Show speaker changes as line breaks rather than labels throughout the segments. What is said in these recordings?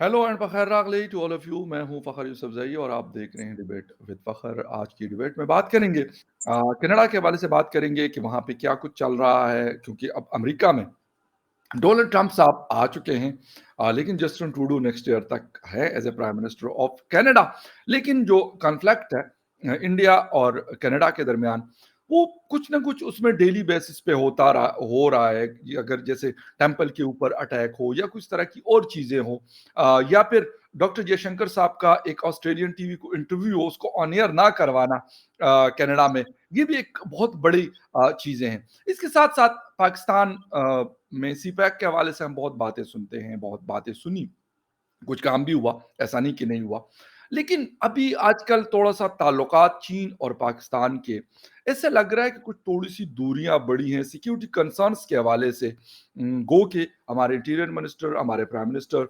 Hello and Fakhar रागली to all of you. मैं हूं फ़खर यूसुफज़ई और आप देख रहे हैं डिबेट विद फ़खर। आज की डिबेट में बात करेंगे कनाडा के हवाले से बात करेंगे कि वहाँ पे क्या कुछ चल रहा है, क्योंकि अब अमेरिका में डोनाल्ड ट्रंप साहब आ चुके हैं। लेकिन जस्टिन ट्रूडो नेक्स्ट ईयर तक है as a prime minister of Canada. लेकिन जो कॉन्फ्लिक्ट है इंडिया और कनाडा के दरमियान, वो कुछ ना कुछ उसमें डेली बेसिस पे हो रहा है। कि अगर जैसे टेम्पल के ऊपर अटैक हो या कुछ तरह की और चीजें हो, या फिर डॉक्टर जयशंकर साहब का एक ऑस्ट्रेलियन टीवी को इंटरव्यू हो, उसको ऑन एयर ना करवाना कनाडा में, ये भी एक बहुत बड़ी चीजें हैं। इसके साथ साथ पाकिस्तान में सीपैक के हवाले से हम बहुत बातें सुनते हैं, बहुत बातें सुनी, कुछ काम भी हुआ, ऐसा नहीं कि नहीं हुआ। लेकिन अभी आजकल थोड़ा-सा ताल्लुकात चीन और पाकिस्तान के ऐसे लग रहा है कि कुछ थोड़ी-सी दूरियां बढ़ी हैं सिक्योरिटी कंसर्न्स के हवाले से। गो के हमारे इंटीरियर मिनिस्टर, हमारे प्राइम मिनिस्टर,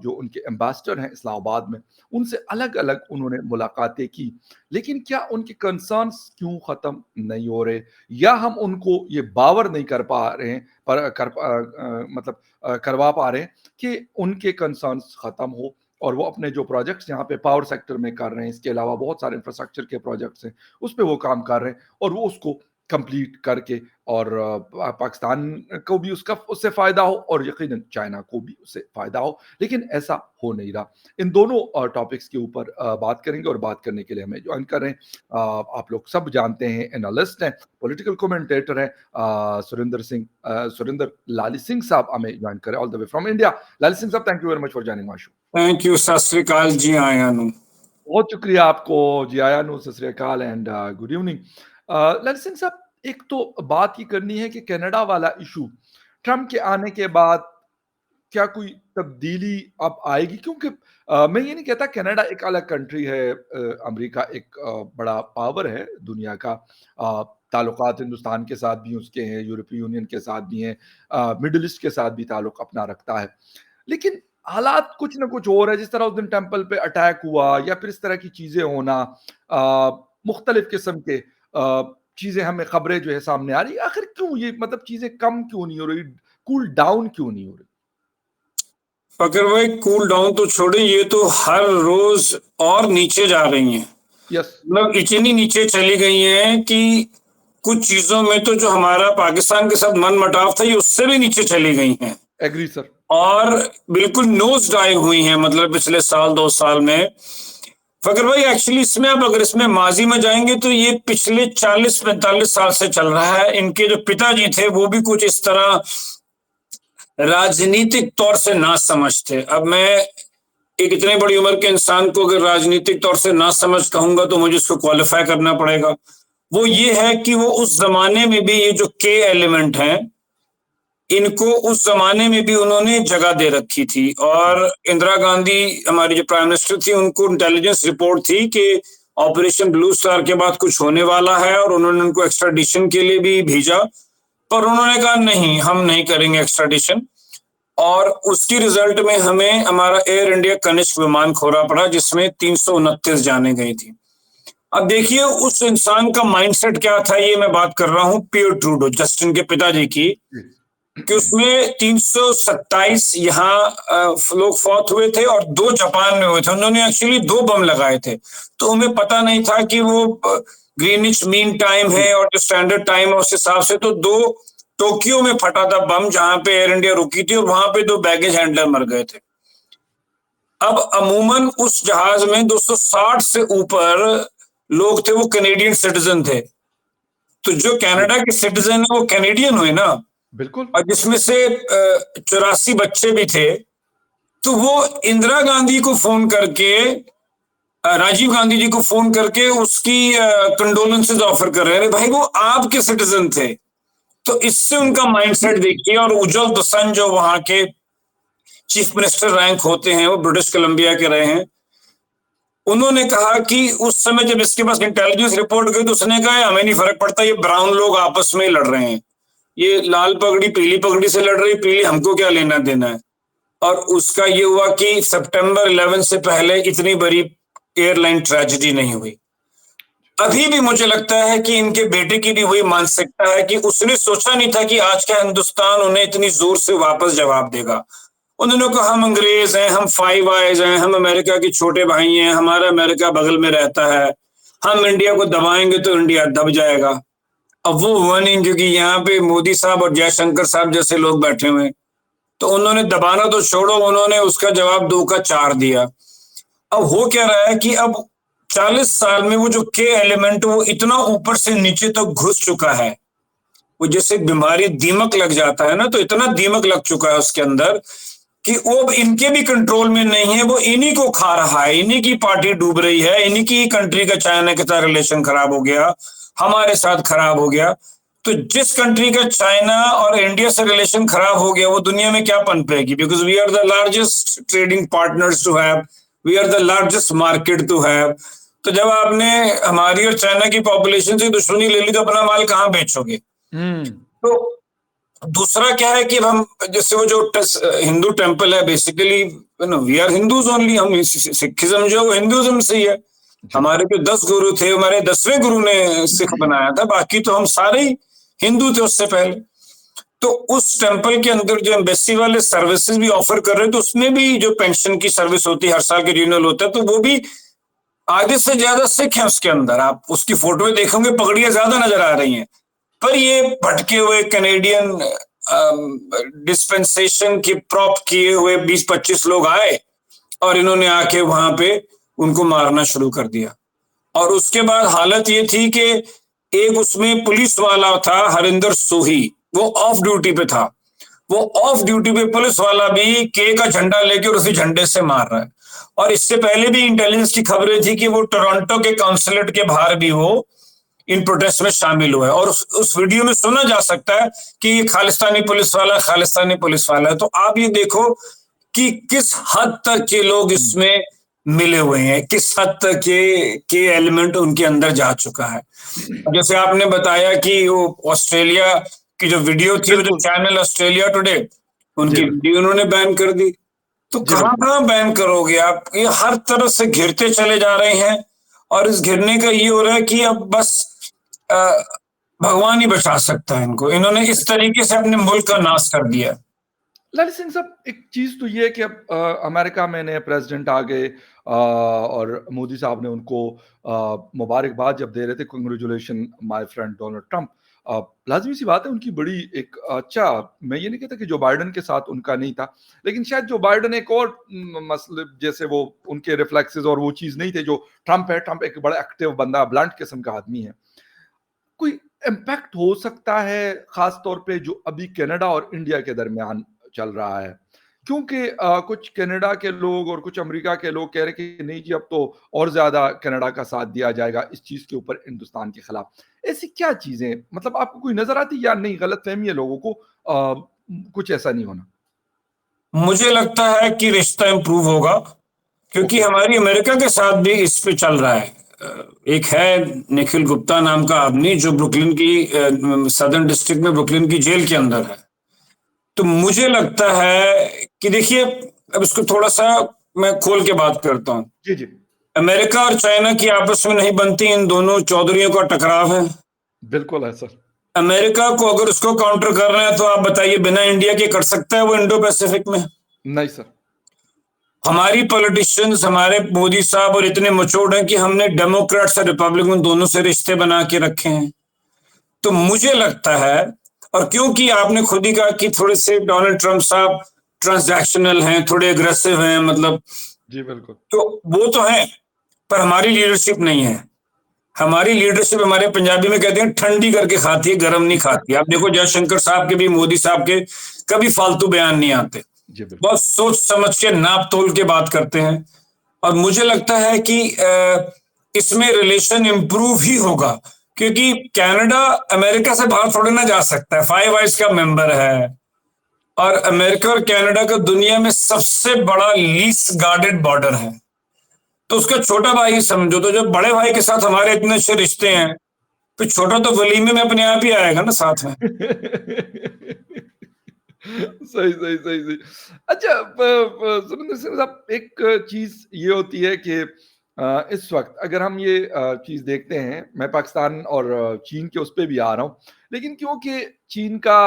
जो उनके एम्बेसडर हैं इस्लामाबाद में, उनसे अलग-अलग उन्होंने मुलाकातें की। लेकिन क्या उनके कंसर्न्स क्यों ख़त्म नहीं हो रहे, या हम उनको ये बावर नहीं कर पा रहे हैं, मतलब करवा पा रहे हैं कि उनके कंसर्न्स खत्म हो और वो अपने जो प्रोजेक्ट्स यहाँ पे पावर सेक्टर में कर रहे हैं, इसके अलावा बहुत सारे इंफ्रास्ट्रक्चर के प्रोजेक्ट्स हैं, उस पे वो काम कर रहे हैं और वो उसको कंप्लीट करके, और पाकिस्तान को भी उसका उससे फायदा हो और यकीनन चाइना को भी उससे फायदा हो। लेकिन ऐसा हो नहीं रहा। इन दोनों टॉपिक्स के ऊपर बात करेंगे, और बात करने के लिए हमें ज्वाइन कर रहे हैं, आप लोग सब जानते हैं, एनालिस्ट हैं, पॉलिटिकल कमेंटेटर हैं, सुरेंद्र लाली सिंह साहब हमें ज्वाइन करें all the way from India. Lali Singh साहब, thank you very much for joining my show.
Thank you, Sat Sri अकाल जी, आया नु।
बहुत शुक्रिया आपको जी, आया नु, सत श्री अकाल एंड गुड इवनिंग। लाली सिंह साहब, एक तो बात ही करनी है कि कनाडा वाला इशू ट्रम्प के आने के बाद क्या कोई तब्दीली अब आएगी? क्योंकि मैं ये नहीं कहता कनाडा एक अलग कंट्री है, अमेरिका एक बड़ा पावर है दुनिया का। ताल्लुकात हिंदुस्तान के साथ भी उसके हैं, यूरोपीय यूनियन के साथ भी हैं, मिडिल ईस्ट के साथ भी ताल्लुक अपना रखता है। लेकिन हालात कुछ ना कुछ और है। जिस तरह उस दिन टेम्पल पे अटैक हुआ या फिर इस तरह की चीजें होना, मुख्तलिफ किस्म के चीजें, हमें खबरें जो है सामने आ रही, आखिर क्यों ये, मतलब चीजें कम क्यों नहीं हो रही, कूल डाउन क्यों नहीं हो रही?
फकर भाई, कूल डाउन तो छोड़े, ये तो हर रोज और नीचे जा रही हैं।
यस।
मतलब इतनी नीचे चली गई हैं कि कुछ चीजों में तो जो हमारा पाकिस्तान के साथ मन मुटाव था, ये उससे भी नीचे चली गई हैं
एग्री सर।
और बिल्कुल नोज डाइव हुई हैं, मतलब पिछले साल 2 साल में। फकर भाई, एक्चुअली इसमें अब अगर इसमें माजी में जाएंगे तो ये पिछले 40-45 साल से चल रहा है। इनके जो पिताजी थे वो भी कुछ इस तरह राजनीतिक तौर से ना समझते। अब मैं एक इतने बड़ी उम्र के इंसान को अगर राजनीतिक तौर से ना समझ कहूंगा तो मुझे उसको क्वालिफाई करना पड़ेगा। वो ये है कि वो उस जमाने में भी ये जो के एलिमेंट हैं, इनको उस जमाने में भी उन्होंने जगह दे रखी थी। और इंदिरा गांधी हमारी जो प्राइम मिनिस्टर थी, उनको इंटेलिजेंस रिपोर्ट थी कि ऑपरेशन ब्लू स्टार के बाद कुछ होने वाला है, और उन्होंने उनको एक्स्ट्राडिशन के लिए भी भेजा, पर उन्होंने कहा नहीं, हम नहीं करेंगे एक्स्ट्राडिशन। और उसकी रिजल्ट में हमें हमारा एयर इंडिया कनिष्क विमान खोना पड़ा, जिसमें 329 जाने गई थी। अब देखिए उस इंसान का माइंडसेट क्या था, ये मैं बात कर रहा हूं पियर ट्रूडो, जस्टिन के पिताजी की, कि उसमें 327 यहाँ लोग फौत हुए थे और 2 जापान में हुए थे। उन्होंने एक्चुअली 2 बम लगाए थे, तो उन्हें पता नहीं था कि वो ग्रीनिच मीन टाइम है और जो स्टैंडर्ड टाइम है उस हिसाब से। तो 2 टोक्यो में फटा था बम, जहां पे एयर इंडिया रुकी थी, और वहां पे 2 बैगेज हैंडलर मर गए थे। अब अमूमन उस जहाज में 260 से ऊपर लोग थे, वो कैनेडियन सिटीजन थे। तो जो कनाडा के सिटीजन है वो कैनेडियन हुए ना,
बिल्कुल।
और जिसमें से 84 बच्चे भी थे। तो वो इंदिरा गांधी को फोन करके, राजीव गांधी जी को फोन करके उसकी कंडोलेंसेस ऑफर कर रहे हैं। भाई, वो आपके सिटीजन थे। तो इससे उनका माइंडसेट देखिए। और उज्जवल दोसन जो वहां के चीफ मिनिस्टर रैंक होते हैं, वो ब्रिटिश कोलंबिया के रहे हैं, उन्होंने कहा कि उस समय जब इसके पास इंटेलिजेंस रिपोर्ट गई तो उसने कहा हमें नहीं फर्क पड़ता, ये ब्राउन लोग आपस में लड़ रहे हैं, ये लाल पगड़ी पीली पगड़ी से लड़ रही, पीली हमको क्या लेना देना है। और उसका ये हुआ कि सितंबर 11 से पहले इतनी बड़ी एयरलाइन ट्रेजेडी नहीं हुई। अभी भी मुझे लगता है कि इनके बेटे की भी वही मानसिकता है कि उसने सोचा नहीं था कि आज का हिंदुस्तान उन्हें इतनी जोर से वापस जवाब देगा। उन्होंने कहा हम अंग्रेज हैं, हम फाइव आइज हैं, हम अमेरिका के छोटे भाई हैं, हमारा अमेरिका बगल में रहता है, हम इंडिया को दबाएंगे तो इंडिया दब जाएगा। अब वो हुआ नहीं, क्योंकि यहाँ पे मोदी साहब और जयशंकर साहब जैसे लोग बैठे हुए हैं, तो उन्होंने दबाना तो छोड़ो, उन्होंने उसका जवाब 2 का 4 दिया। अब हो क्या रहा है कि अब 40 साल में वो जो के एलिमेंट वो इतना ऊपर से नीचे तक घुस चुका है, वो जैसे बीमारी दीमक लग जाता है ना, तो इतना दीमक लग चुका है उसके अंदर कि वो अब इनके भी कंट्रोल में नहीं है, वो इन्हीं को खा रहा है, इन्हीं की पार्टी डूब रही है, इन्हीं की कंट्री का चाइना के साथ रिलेशन खराब हो गया, हमारे साथ खराब हो गया। तो जिस कंट्री का चाइना और इंडिया से रिलेशन खराब हो गया वो दुनिया में क्या पनपेगी, because we are the largest trading partners to have, we are the largest market to have. तो जब आपने हमारी और चाइना की पॉपुलेशन से दुश्मनी ले ली तो अपना माल कहाँ बेचोगे? तो दूसरा क्या है कि हम जैसे वो जो हिंदू टेम्पल है, basically we are Hindus only, हम सिखिज्म जो हिंदुइज्म से ही है। हमारे जो 10 गुरु थे, हमारे 10वें गुरु ने सिख बनाया था, बाकी तो हम सारे ही हिंदू थे उससे पहले। तो उस टेम्पल के अंदर जो एम्बेसी वाले सर्विसेज भी ऑफर कर रहे हैं, तो उसमें भी जो पेंशन की सर्विस होती है, हर साल के रिन्यूअल होता है, तो वो भी आधे से ज्यादा सिख है उसके अंदर। आप उसकी फोटो देखोगे, पगड़ियां ज्यादा नजर आ रही हैं। पर ये भटके हुए कैनेडियन डिस्पेंसेशन की प्रॉप किए हुए 20-25 लोग आए और इन्होंने आके वहां पे उनको मारना शुरू कर दिया। और उसके बाद हालत ये थी कि एक उसमें पुलिस वाला था, हरिंदर सोही, वो ऑफ ड्यूटी पे था। वो ऑफ ड्यूटी पे पुलिस वाला भी के का झंडा लेके और उसी झंडे से मार रहा है। और इससे पहले भी इंटेलिजेंस की खबरें थी कि वो टोरंटो के काउंसलेट के बाहर भी वो इन प्रोटेस्ट में शामिल हुआ है। और उस वीडियो में सुना जा सकता है कि ये खालिस्तानी पुलिस वाला है। तो आप ये देखो कि किस हद तक के लोग इसमें मिले हुए हैं, किस हद तक के एलिमेंट उनके अंदर जा चुका है। जैसे आपने बताया कि वो ऑस्ट्रेलिया की जो वीडियो थी, वो जो चैनल ऑस्ट्रेलिया टुडे, उनकी वीडियो उन्होंने बैन कर दी। तो कहाँ बैन करोगे आप? ये हर तरफ से घिरते चले जा रहे हैं, और इस घिरने का ये हो रहा है कि अब बस भगवान ही बचा सकता है इनको। इन्होंने इस तरीके से अपने मुल्क का नाश कर दिया।
ललित सिंह साहब, एक चीज तो ये है कि अब अमेरिका में नए प्रेसिडेंट आ गए और मोदी साहब ने उनको मुबारकबाद जब दे रहे थे, congratulation my friend Donald Trump, लाजमी सी बात है उनकी बड़ी एक अच्छा, मैं ये नहीं कहता कि जो बाइडन के साथ उनका नहीं था, लेकिन शायद जो बाइडन एक और मसले जैसे वो उनके रिफ्लेक्सेस और वो चीज नहीं थे जो ट्रंप है। ट्रंप एक बड़ा एक्टिव बंदा, ब्लंट किस्म का आदमी है। कोई इम्पैक्ट हो सकता है खास तौर पे जो अभी कनाडा और इंडिया के दरमियान चल रहा है, क्योंकि कुछ कनाडा के लोग और कुछ अमेरिका के लोग कह रहे कि नहीं जी, अब तो और ज्यादा कनाडा का साथ दिया जाएगा इस चीज के ऊपर हिंदुस्तान के खिलाफ। ऐसी क्या चीजें, मतलब आपको कोई नजर आती या नहीं, गलत फहमी है लोगों को, कुछ ऐसा नहीं होना?
मुझे लगता है कि रिश्ता इंप्रूव होगा, क्योंकि हमारी अमेरिका के साथ भी इस पे चल रहा है। एक है निखिल गुप्ता नाम का आदमी, जो ब्रुकलिन की सदर्न डिस्ट्रिक्ट में ब्रुकलिन की जेल के अंदर है। तो मुझे लगता है कि देखिए, अब इसको थोड़ा सा मैं खोल के बात करता हूँ।
जी जी,
अमेरिका और चाइना की आपस में नहीं बनती, इन दोनों चौधरियों का टकराव है।
बिल्कुल है सर।
अमेरिका को अगर उसको काउंटर करना है तो आप बताइए, बिना इंडिया के कर सकता है वो इंडो पैसिफिक में?
नहीं सर।
हमारी पॉलिटिशियंस, हमारे मोदी साहब और इतने मचोड़ हैं कि हमने डेमोक्रेट्स और रिपब्लिकन दोनों से रिश्ते बना के रखे हैं। तो मुझे लगता है, और क्योंकि आपने खुद ही कहा कि थोड़े से डोनाल्ड ट्रंप साहब ट्रांजैक्शनल हैं, थोड़े अग्रेसिव हैं, मतलब
जी बिल्कुल।
तो वो तो है, पर हमारी लीडरशिप नहीं है। हमारी लीडरशिप, हमारे पंजाबी में कहते हैं, ठंडी करके खाती है, गर्म नहीं खाती। आप देखो जयशंकर साहब के भी, मोदी साहब के कभी फालतू बयान नहीं आते, बहुत सोच समझ के नाप तोल के बात करते हैं। और मुझे लगता है कि इसमें रिलेशन इंप्रूव ही होगा, क्योंकि कनाडा अमेरिका से बाहर थोड़े ना जा सकता है, फाइव आइज का मेंबर है। और अमेरिका और कनाडा का दुनिया में सबसे बड़ा लीस्ट गार्डेड बॉर्डर है। तो उसका छोटा भाई समझो, तो जब बड़े भाई के साथ हमारे इतने अच्छे रिश्ते हैं, तो छोटा तो वलीमे में अपने आप ही आएगा ना साथ में।
सही सही सही सही। अच्छा, सुरेंद्र सिंह साहब, एक चीज ये होती है कि इस वक्त अगर हम ये चीज देखते हैं, मैं पाकिस्तान और चीन के उस पर भी आ रहा हूँ, लेकिन क्योंकि चीन का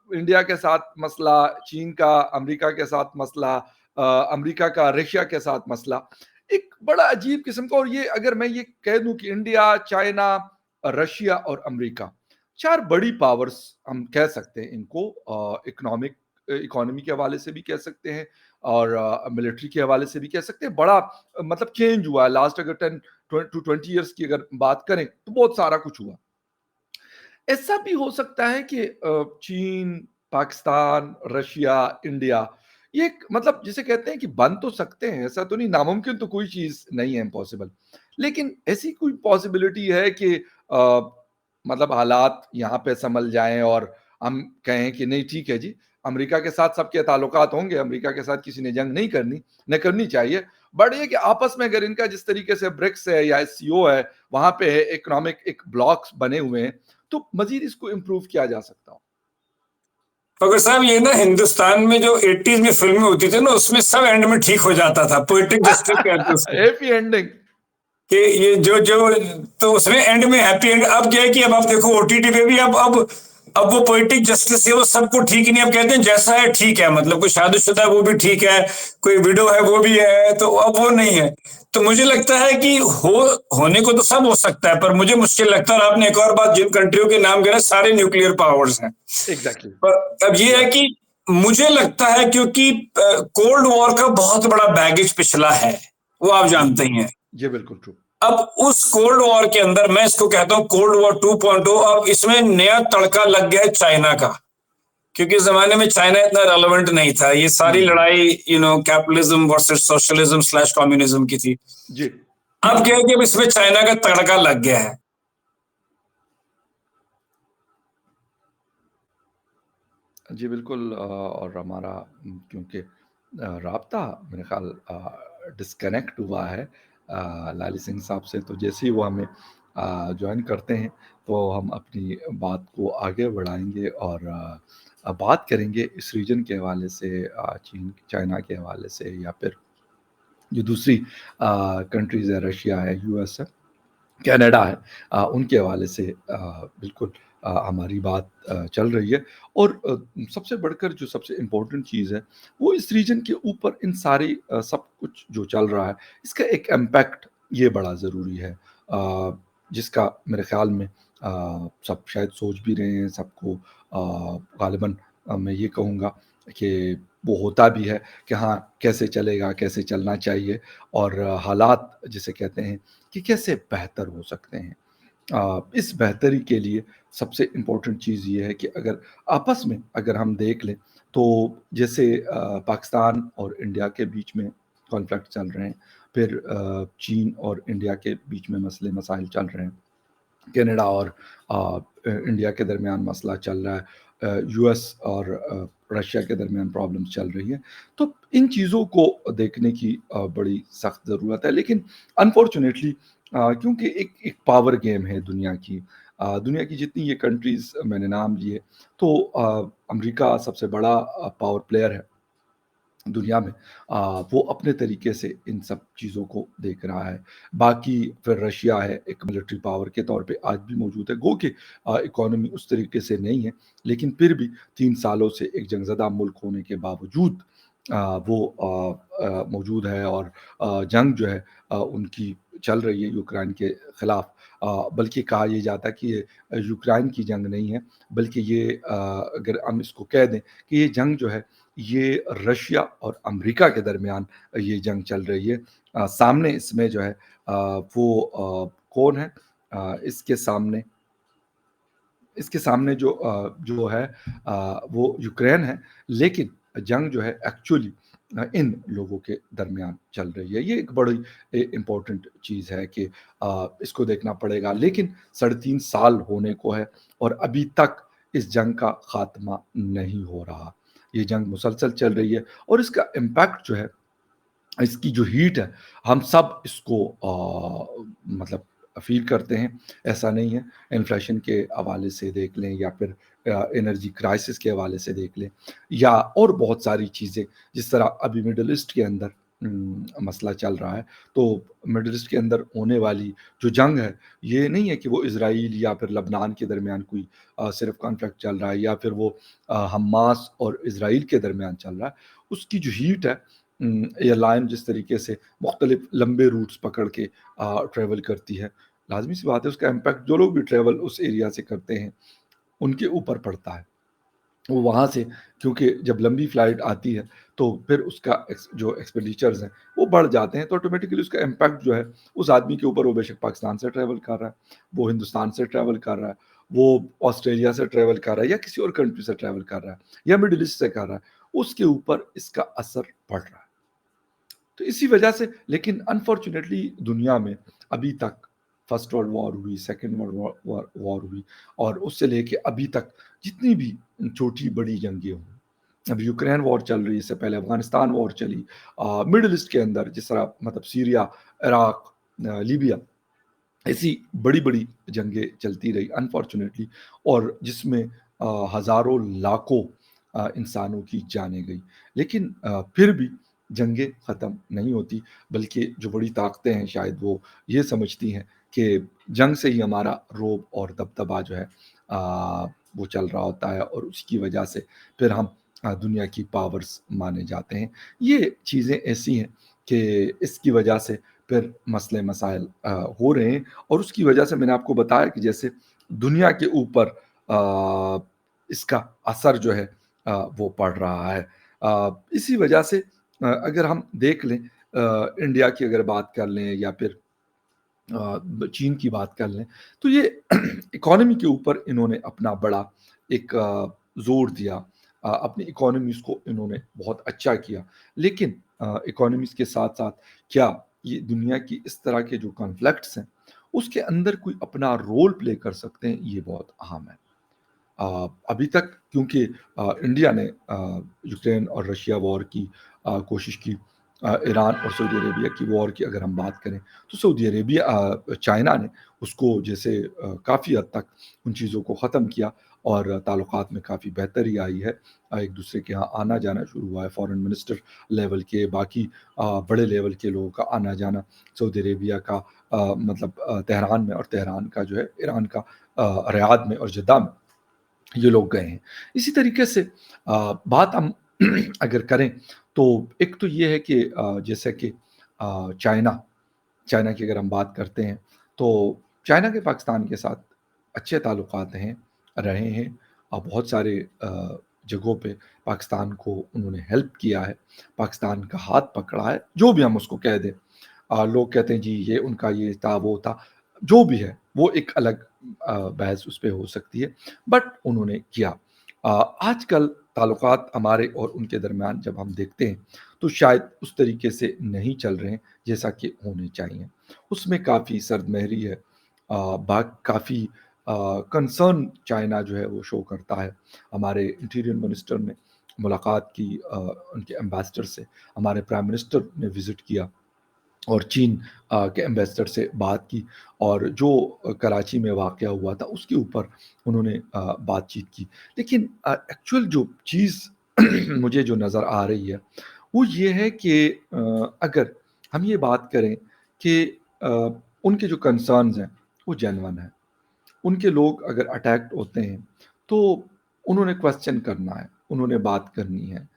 इंडिया के साथ मसला, चीन का अमेरिका के साथ मसला, अमेरिका का रशिया के साथ मसला, एक बड़ा अजीब किस्म का। और ये अगर मैं ये कह दूं कि इंडिया, चाइना, रशिया और अमेरिका, चार बड़ी पावर्स हम कह सकते हैं इनको, इकोनॉमी के हवाले से भी कह सकते हैं और मिलिट्री के हवाले से भी कह सकते हैं। बड़ा मतलब चेंज हुआ है लास्ट अगर 10 to 20 ईयर्स की अगर बात करें तो बहुत सारा कुछ हुआ। ऐसा भी हो सकता है कि चीन, पाकिस्तान, रशिया, इंडिया, ये एक मतलब जिसे कहते हैं कि बन तो सकते हैं, ऐसा तो नहीं, नामुमकिन तो कोई चीज नहीं है, इम्पॉसिबल। लेकिन ऐसी कोई पॉसिबिलिटी है कि मतलब हालात यहाँ पे संभल जाएं और हम कहें कि नहीं ठीक है जी, अमेरिका के साथ सबके ताल्लुकात होंगे, अमेरिका के साथ किसी ने जंग नहीं करनी, न करनी चाहिए, बट ये कि आपस में अगर इनका जिस तरीके से ब्रिक्स है या एससीओ है, वहां पे है इकोनॉमिक एक ब्लॉक्स बने हुए हैं, तो मजीद इसको इम्प्रूव किया जा सकता हो।
फखर साहब, ये ना हिंदुस्तान में जो 80s में फिल्में होती थी ना, उसमें सब एंड में ठीक हो जाता था, पोएटिक जस्टिस कहते हैं उसको,
हैप्पी एंडिंग।
कि ये जो जो तो उसमें एंड में हैप्पी एंड। अब क्या है कि अब आप देखो ओटीटी पे भी अब वो पोएटिक जस्टिस है, वो सबको ठीक नहीं, अब कहते हैं जैसा है ठीक है, मतलब कोई शादीशुदा है वो भी ठीक है, कोई विडो है वो भी है, तो अब वो नहीं है। तो मुझे लगता है कि होने को तो सब हो सकता है, पर मुझे मुश्किल लगता है। और आपने एक और बात, जिन कंट्रियों के नाम गिने सारे न्यूक्लियर पावर्स हैं।
एग्जैक्टली।
पर अब ये है कि मुझे लगता है क्योंकि कोल्ड वॉर का बहुत बड़ा बैगेज पिछला है, वो आप जानते ही हैं।
ये बिल्कुल ट्रू।
अब उस कोल्ड वॉर के अंदर मैं इसको कहता हूं कोल्ड वॉर 2.0। अब इसमें नया तड़का लग गया है चाइना का, क्योंकि इस जमाने में चाइना इतना रेलेवेंट नहीं था। ये सारी लड़ाई capitalism versus socialism slash communism की थी।
जी
अब क्या है कि अब इसमें चाइना का तड़का लग गया है।
जी बिल्कुल। और हमारा क्योंकि राब्ता मेरे ख्याल डिस्कनेक्ट हुआ है लाली सिंह साहब से, तो जैसे ही वो हमें ज्वाइन करते हैं तो हम अपनी बात को आगे बढ़ाएंगे और बात करेंगे इस रीजन के हवाले से, चीन चाइना के हवाले से, या फिर जो दूसरी कंट्रीज़ है, रशिया है, यूएस है, कनाडा है, उनके हवाले से बिल्कुल हमारी बात चल रही है। और सबसे बढ़कर जो सबसे इम्पोर्टेंट चीज़ है वो इस रीजन के ऊपर इन सारी सब कुछ जो चल रहा है इसका एक इम्पैक्ट ये बड़ा ज़रूरी है, जिसका मेरे ख़्याल में सब शायद सोच भी रहे हैं। सबको ग़ालिबन मैं ये कहूँगा कि वो होता भी है कि हाँ, कैसे चलेगा, कैसे चलना चाहिए और हालात जिसे कहते हैं कि कैसे बेहतर हो सकते हैं। इस बेहतरी के लिए सबसे इम्पोर्टेंट चीज़ ये है कि अगर आपस में अगर हम देख लें तो जैसे पाकिस्तान और इंडिया के बीच में कॉन्फ्लिक्ट चल रहे हैं, फिर चीन और इंडिया के बीच में मसले मसाइल चल रहे हैं, कनाडा और इंडिया के दरमियान मसला चल रहा है, यूएस और रशिया के दरमियान प्रॉब्लम्स चल रही हैं। तो इन चीज़ों को देखने की बड़ी सख्त ज़रूरत है। लेकिन अनफॉर्चुनेटली क्योंकि एक पावर गेम है दुनिया की जितनी ये कंट्रीज़ मैंने नाम लिए, तो अमेरिका सबसे बड़ा पावर प्लेयर है दुनिया में। वो अपने तरीके से इन सब चीज़ों को देख रहा है। बाकी फिर रशिया है, एक मिलिट्री पावर के तौर पे आज भी मौजूद है, गो कि इकोनॉमी उस तरीके से नहीं है, लेकिन फिर भी 3 सालों से एक जंगज़दा मुल्क होने के बावजूद वो मौजूद है। और जंग जो है उनकी चल रही है यूक्रेन के ख़िलाफ़। बल्कि कहा ये जाता है कि ये यूक्रेन की जंग नहीं है, बल्कि ये अगर हम इसको कह दें कि ये जंग जो है ये रशिया और अमेरिका के दरमियान ये जंग चल रही है। सामने इसमें जो है वो कौन है? इसके सामने जो है वो यूक्रेन है, लेकिन जंग जो है एक्चुअली इन लोगों के दरमियान चल रही है। ये एक बड़ी इम्पोर्टेंट चीज़ है कि इसको देखना पड़ेगा। लेकिन 3.5 साल होने को है और अभी तक इस जंग का खात्मा नहीं हो रहा। ये जंग मुसलसल चल रही है और इसका इम्पैक्ट जो है, इसकी जो हीट है, हम सब इसको मतलब फ़ील करते हैं। ऐसा नहीं है, इन्फ्लेशन के हवाले से देख लें या फिर एनर्जी क्राइसिस के हवाले से देख लें या और बहुत सारी चीज़ें, जिस तरह अभी मिडल ईस्ट के अंदर मसला चल रहा है। तो मिडल ईस्ट के अंदर होने वाली जो जंग है, ये नहीं है कि वो इज़राइल या फिर लबनान के दरमियान कोई सिर्फ़ कॉन्फ्लिक्ट चल रहा है या फिर वो हमास और इज़राइल के दरमियान चल रहा है। उसकी जो हीट है, एयरलाइन जिस तरीके से मुख्तलिफ़ लंबे रूट्स पकड़ के ट्रैवल करती है, लाज़मी-सी बात है उसका इम्पैक्ट जो लोग भी ट्रैवल उस एरिया से करते हैं, उनके ऊपर पड़ता है। वो वहाँ से, क्योंकि जब लंबी फ्लाइट आती है तो फिर उसका जो एक्सपेंडिचर्स हैं वो बढ़ जाते हैं, तो ऑटोमेटिकली उसका इम्पैक्ट जो है उस आदमी के ऊपर, वो बेशक पाकिस्तान से ट्रैवल कर रहा है, वो हिंदुस्तान से ट्रैवल कर रहा है, वो ऑस्ट्रेलिया से ट्रैवल कर रहा है या किसी और कंट्री से ट्रैवल कर रहा है या मिडिल ईस्ट से कर रहा है, उसके ऊपर इसका असर पड़ रहा है। तो इसी वजह से, लेकिन अनफॉर्चुनेटली दुनिया में अभी तक फर्स्ट वर्ल्ड वॉर हुई, सेकंड वर्ल्ड वॉर हुई और उससे लेके अभी तक जितनी भी छोटी-बड़ी जंगें हुई, अब यूक्रेन वॉर चल रही है, इससे पहले अफ़गानिस्तान वॉर चली, मिडल ईस्ट के अंदर जिस तरह मतलब सीरिया, इराक, लीबिया, ऐसी बड़ी-बड़ी जंगें चलती रही अनफॉर्चुनेटली, और जिसमें हज़ारों लाखों इंसानों की जानें गई। लेकिन फिर भी जंगें ख़त्म नहीं होती, बल्कि जो बड़ी ताकतें हैं शायद वो ये समझती हैं कि जंग से ही हमारा रोब और दबदबा जो है वो चल रहा होता है और उसकी वजह से फिर हम दुनिया की पावर्स माने जाते हैं। ये चीज़ें ऐसी हैं कि इसकी वजह से फिर मसले मसाइल हो रहे हैं, और उसकी वजह से मैंने आपको बताया कि जैसे दुनिया के ऊपर इसका असर जो है वो पड़ रहा है। इसी वजह से अगर हम देख लें, इंडिया की अगर बात कर लें या फिर चीन की बात कर लें, तो ये इकोनॉमी के ऊपर इन्होंने अपना बड़ा एक ज़ोर दिया। अपनी इकोनॉमीज़ को इन्होंने बहुत अच्छा किया। लेकिन इकोनॉमीज़ के साथ-साथ क्या ये दुनिया की इस तरह के जो कॉन्फ्लिक्ट्स हैं, उसके अंदर कोई अपना रोल प्ले कर सकते हैं, ये बहुत अहम है। अभी तक क्योंकि इंडिया ने यूक्रेन और रशिया वॉर की कोशिश की, ईरान और सऊदी अरेबिया की वॉर की अगर हम बात करें, तो सऊदी अरेबिया चाइना ने उसको जैसे काफ़ी हद तक उन चीज़ों को ख़त्म किया और ताल्लुकात में काफ़ी बेहतरी आई है। एक-दूसरे के यहाँ आना-जाना शुरू हुआ है, फ़ॉरेन मिनिस्टर लेवल के, बाकी बड़े लेवल के लोगों का आना-जाना, सऊदी अरेबिया का मतलब तेहरान में, और तेहरान का जो है ईरान का रियाद में और जद्दा में ये लोग गए हैं। इसी तरीके से बात हम अगर करें, तो एक तो ये है कि जैसे कि चाइना चाइना की अगर हम बात करते हैं, तो चाइना के पाकिस्तान के साथ अच्छे ताल्लुकात हैं, रहे हैं। बहुत सारे जगहों पे पाकिस्तान को उन्होंने हेल्प किया है, पाकिस्तान का हाथ पकड़ा है, जो भी हम उसको कह दें। लोग कहते हैं जी ये उनका ये था, वो था, जो भी है, वो एक अलग बहस उस पे हो सकती है, बट उन्होंने किया। आजकल ताल्लुकात हमारे और उनके दरमियान जब हम देखते हैं, तो शायद उस तरीके से नहीं चल रहे हैं, जैसा कि होने चाहिए। उसमें काफ़ी सर्दमहरी है, काफ़ी कंसर्न चाइना जो है वो शो करता है। हमारे इंटीरियर मिनिस्टर ने मुलाकात की उनके एम्बेसडर से, हमारे प्राइम मिनिस्टर ने विज़िट किया और चीन के एम्बेसडर से बात की, और जो कराची में वाक़या हुआ था उसके ऊपर उन्होंने बातचीत की। लेकिन एक्चुअल जो चीज़ मुझे जो नज़र आ रही है, वो ये है कि अगर हम ये बात करें कि अ, उनके जो कंसर्न्स हैं, वो जेन्युइन हैं। उनके लोग अगर अटैक्ड होते हैं, तो उन्होंने क्वेश्चन करना है, उन्होंने बात करनी है।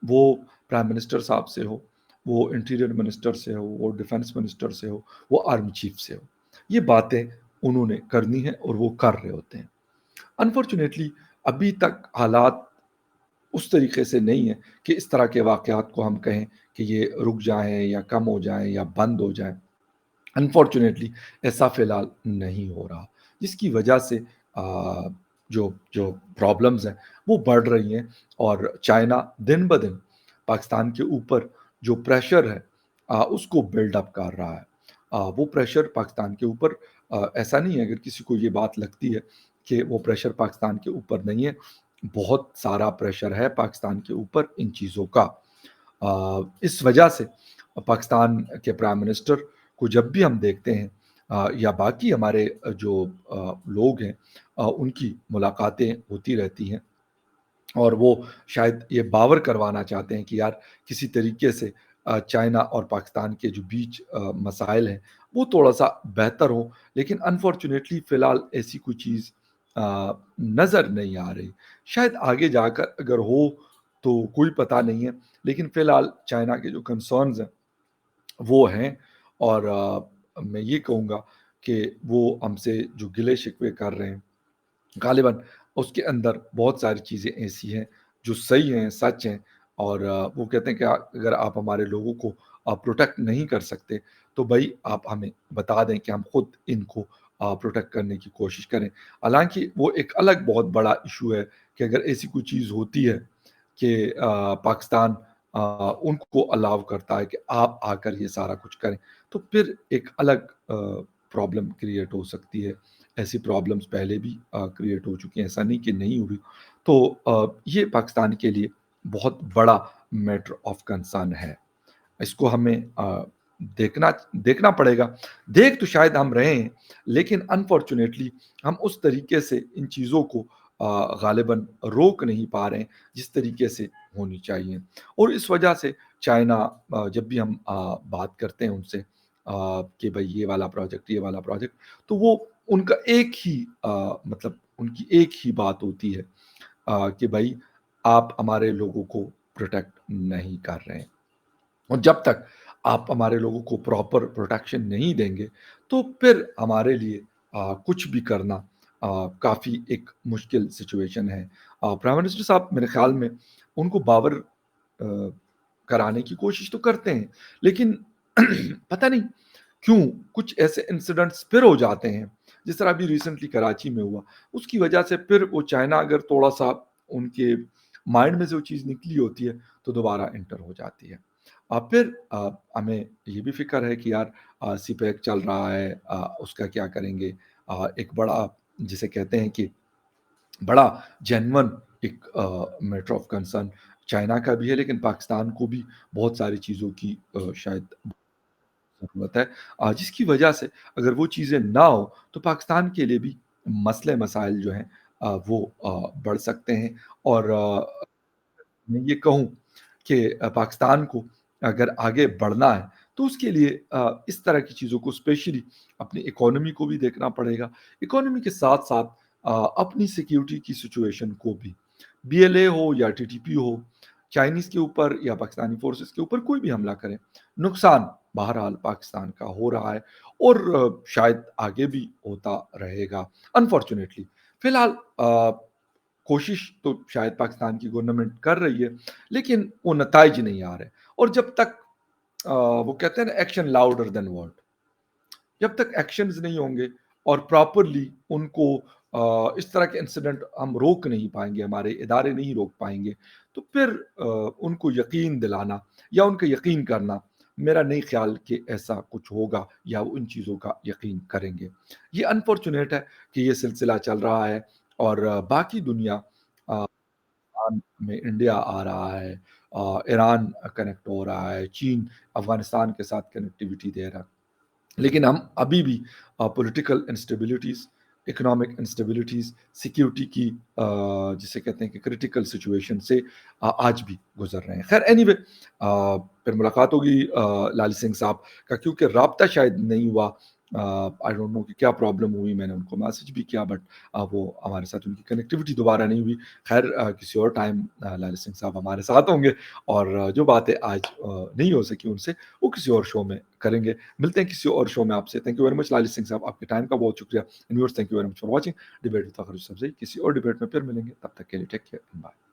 वो प्राइम मिनिस्टर साहब से हो, वो इंटीरियर मिनिस्टर से हो, वो डिफेंस मिनिस्टर से हो, वो आर्मी चीफ से हो। ये बातें उन्होंने करनी है और वो कर रहे होते हैं। अनफॉर्चुनेटली अभी तक हालात उस तरीके से नहीं है कि इस तरह के वाक़यात को हम कहें कि ये रुक जाएँ या कम हो जाएँ या बंद हो जाएँ। अनफॉर्चुनेटली ऐसा फ़िलहाल नहीं हो रहा, जिसकी वजह से जो जो प्रॉब्लम्स हैं, वो बढ़ रही हैं, और चाइना दिन-ब-दिन पाकिस्तान के ऊपर जो प्रेशर है उसको बिल्ड अप कर रहा है। वो प्रेशर पाकिस्तान के ऊपर ऐसा नहीं है, अगर किसी को ये बात लगती है कि वो प्रेशर पाकिस्तान के ऊपर नहीं है, बहुत सारा प्रेशर है पाकिस्तान के ऊपर इन चीज़ों का। इस वजह से पाकिस्तान के प्राइम मिनिस्टर को जब भी हम देखते हैं या बाकी हमारे जो लोग हैं, उनकी मुलाकातें होती रहती हैं, और वो शायद ये बावर करवाना चाहते हैं कि यार किसी तरीके से चाइना और पाकिस्तान के जो बीच मसाइल हैं, वो थोड़ा-सा बेहतर हो। लेकिन अनफॉर्च्यूनेटली फ़िलहाल ऐसी कोई चीज़ नज़र नहीं आ रही। शायद आगे जाकर अगर हो, तो कोई पता नहीं है। लेकिन फ़िलहाल चाइना के जो कंसर्न्स हैं, वो हैं। और मैं ये कहूँगा कि वो हमसे जो गिले-शिकवे कर रहे हैं, गालिबन उसके अंदर बहुत सारी चीज़ें ऐसी हैं जो सही हैं, सच हैं। और वो कहते हैं कि अगर आप हमारे लोगों को प्रोटेक्ट नहीं कर सकते, तो भई आप हमें बता दें कि हम खुद इनको प्रोटेक्ट करने की कोशिश करें। हालाँकि वो एक अलग बहुत बड़ा इश्यू है कि अगर ऐसी कोई चीज़ होती है कि पाकिस्तान उनको अलाउ करता है कि आप आकर ये सारा कुछ करें, तो फिर एक अलग प्रॉब्लम क्रिएट हो सकती है। ऐसी प्रॉब्लम्स पहले भी क्रिएट हो चुकी हैं, ऐसा नहीं कि नहीं हुई। तो ये पाकिस्तान के लिए बहुत बड़ा मैटर ऑफ कंसर्न है। इसको हमें देखना देखना पड़ेगा। देख तो शायद हम रहे हैं, लेकिन अनफॉर्च्यूनेटली हम उस तरीके से इन चीज़ों को गालिबन रोक नहीं पा रहे हैं, जिस तरीके से होनी चाहिए। और इस वजह से चाइना जब भी हम बात करते हैं उनसे कि भई ये वाला प्रोजेक्ट, ये वाला प्रोजेक्ट, तो वो उनका एक ही मतलब उनकी एक ही बात होती है कि भई आप हमारे लोगों को प्रोटेक्ट नहीं कर रहे हैं। और जब तक आप हमारे लोगों को प्रॉपर प्रोटेक्शन नहीं देंगे, तो फिर हमारे लिए कुछ भी करना काफ़ी एक मुश्किल सिचुएशन है। प्राइम मिनिस्टर साहब मेरे ख़्याल में उनको बावर कराने की कोशिश तो करते हैं, लेकिन पता नहीं क्यों कुछ ऐसे इंसिडेंट्स फिर हो जाते हैं, जिस तरह अभी रिसेंटली कराची में हुआ। उसकी वजह से फिर वो चाइना अगर थोड़ा-सा उनके माइंड में से वो चीज़ निकली होती है, तो दोबारा एंटर हो जाती है। फिर हमें ये भी फ़िक्र है कि यार सीपैक चल रहा है, उसका क्या करेंगे? एक बड़ा जिसे कहते हैं कि बड़ा जेन्युइन एक मैटर ऑफ कंसर्न चाइना का भी है, लेकिन पाकिस्तान को भी बहुत सारी चीज़ों की शायद ज़रूरत है। जिसकी वजह से अगर वो चीज़ें ना हो, तो पाकिस्तान के लिए भी मसले-मसाइल जो हैं वो बढ़ सकते हैं। और मैं ये कहूँ कि पाकिस्तान को अगर आगे बढ़ना है, तो उसके लिए इस तरह की चीज़ों को स्पेशली अपनी इकोनॉमी को भी देखना पड़ेगा। इकोनॉमी के साथ-साथ अपनी सिक्योरिटी की सिचुएशन को भी, बीएलए हो या टीटीपी हो, चाइनीज़ के ऊपर या पाकिस्तानी फ़ोर्सेस के ऊपर कोई भी हमला करे, नुकसान बहरहाल पाकिस्तान का हो रहा है और शायद आगे भी होता रहेगा अनफॉर्च्यूनेटली। फ़िलहाल कोशिश तो शायद पाकिस्तान की गवर्नमेंट कर रही है, लेकिन वो नताइज नहीं आ रहे। और जब तक वो कहते हैं ना एक्शन लाउडर देन वर्ड, जब तक एक्शंस नहीं होंगे और प्रॉपरली उनको इस तरह के इंसिडेंट हम रोक नहीं पाएँगे, हमारे इदारे नहीं रोक पाएँगे, तो फिर उनको यकीन दिलाना या उनका यकीन करना, मेरा नहीं ख़्याल कि ऐसा कुछ होगा या वो इन चीज़ों का यकीन करेंगे। ये अनफॉर्च्यूनेट है कि ये सिलसिला चल रहा है और बाकी दुनिया अ, में इंडिया आ रहा है, ईरान कनेक्ट हो रहा है, चीन अफ़गानिस्तान के साथ कनेक्टिविटी दे रहा है। लेकिन हम अभी भी पॉलिटिकल इंस्टेबिलिटीज़, इकोनॉमिक इंस्टेबिलिटीज़, सिक्योरिटी की जिसे कहते हैं कि क्रिटिकल सिचुएशन से आज भी गुज़र रहे हैं। ख़ैर एनीवे फिर मुलाकात होगी लाली सिंह साहब का, क्योंकि राब्ता शायद नहीं हुआ। आई डोंट नो कि क्या प्रॉब्लम हुई, मैंने उनको मैसेज भी किया बट वो हमारे साथ उनकी कनेक्टिविटी दोबारा नहीं हुई। ख़ैर किसी और टाइम लाली सिंह साहब हमारे साथ होंगे और जो बातें आज नहीं हो सकी उनसे, वो किसी और शो में करेंगे। मिलते हैं किसी और शो में आपसे। Thank you very much Lali Singh साहब, आपके टाइम का बहुत शुक्रिया। And viewers, thank you very much for watching debate with Fakhar Yousafzai. किसी और डिबेट में फिर मिलेंगे, तब तक के लिए टेक केयर, बाय।